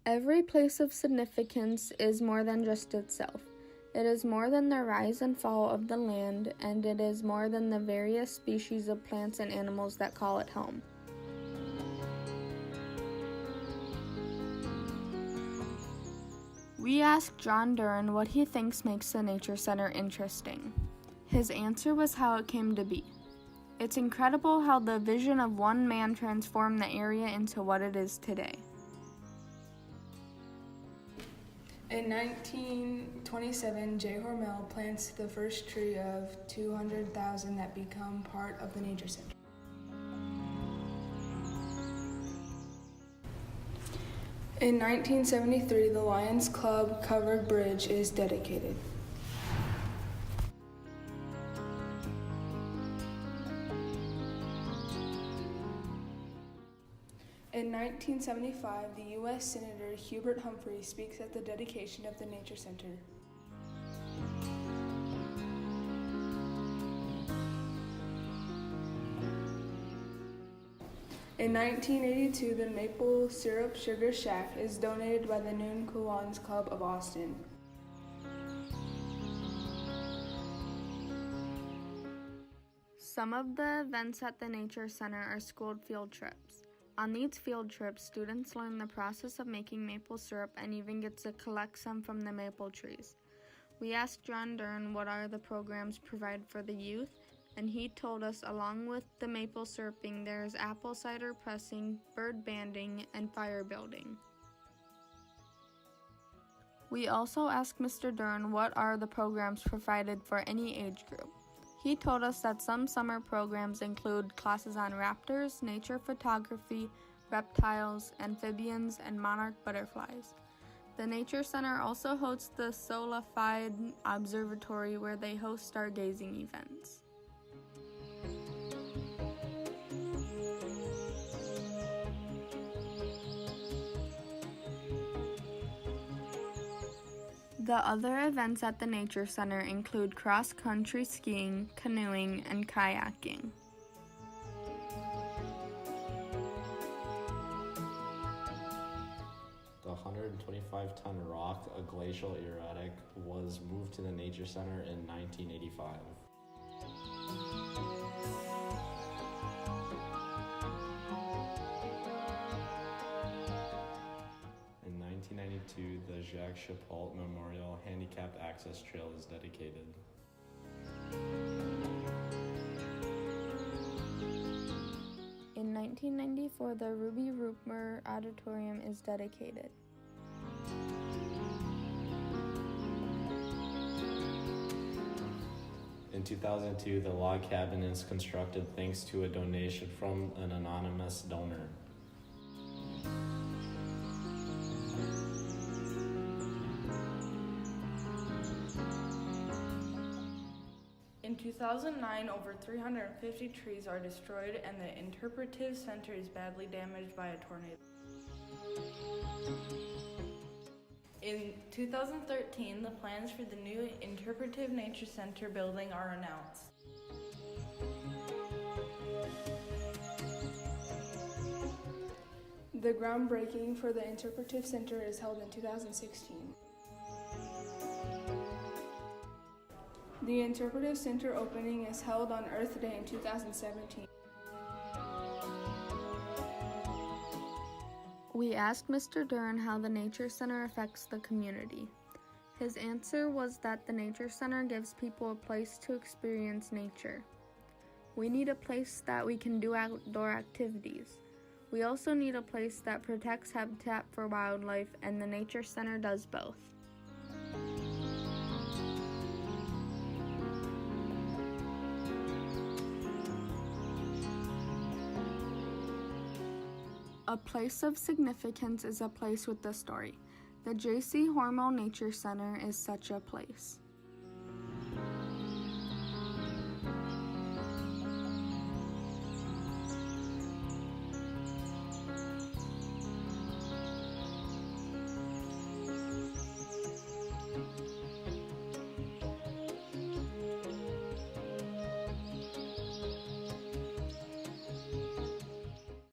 Every place of significance is more than just itself. It is more than the rise and fall of the land, and it is more than the various species of plants and animals that call it home. We asked John Duran what he thinks makes the Nature Center interesting. His answer was how it came to be. It's incredible how the vision of one man transformed the area into what it is today. In 1927, J. Hormel plants the first tree of 200,000 that become part of the Nature Center. In 1973, the Lions Club covered bridge is dedicated. In 1975, the U.S. Senator Hubert Humphrey speaks at the dedication of the Nature Center. In 1982, the Maple Syrup Sugar Shack is donated by the Noon Lions Club of Austin. Some of the events at the Nature Center are school field trips. On these field trips, students learn the process of making maple syrup and even get to collect some from the maple trees. We asked John Duran what are the programs provided for the youth, and he told us along with the maple syruping, there is apple cider pressing, bird banding, and fire building. We also asked Mr. Duran what are the programs provided for any age group. He told us that some summer programs include classes on raptors, nature photography, reptiles, amphibians, and monarch butterflies. The Nature Center also hosts the Solidified Observatory where they host stargazing events. The other events at the Nature Center include cross-country skiing, canoeing, and kayaking. The 125-ton rock, a glacial erratic, was moved to the Nature Center in 1985. In 1992, the Jacques Chapult Memorial Handicapped Access Trail is dedicated. In 1994, the Ruby Rupmer Auditorium is dedicated. In 2002, the log cabin is constructed thanks to a donation from an anonymous donor. In 2009, over 350 trees are destroyed and the Interpretive Center is badly damaged by a tornado. In 2013, the plans for the new Interpretive Nature Center building are announced. The groundbreaking for the Interpretive Center is held in 2016. The Interpretive Center opening is held on Earth Day in 2017. We asked Mr. Duran how the Nature Center affects the community. His answer was that the Nature Center gives people a place to experience nature. We need a place that we can do outdoor activities. We also need a place that protects habitat for wildlife, and the Nature Center does both. A place of significance is a place with a story. The J.C. Hormel Nature Center is such a place.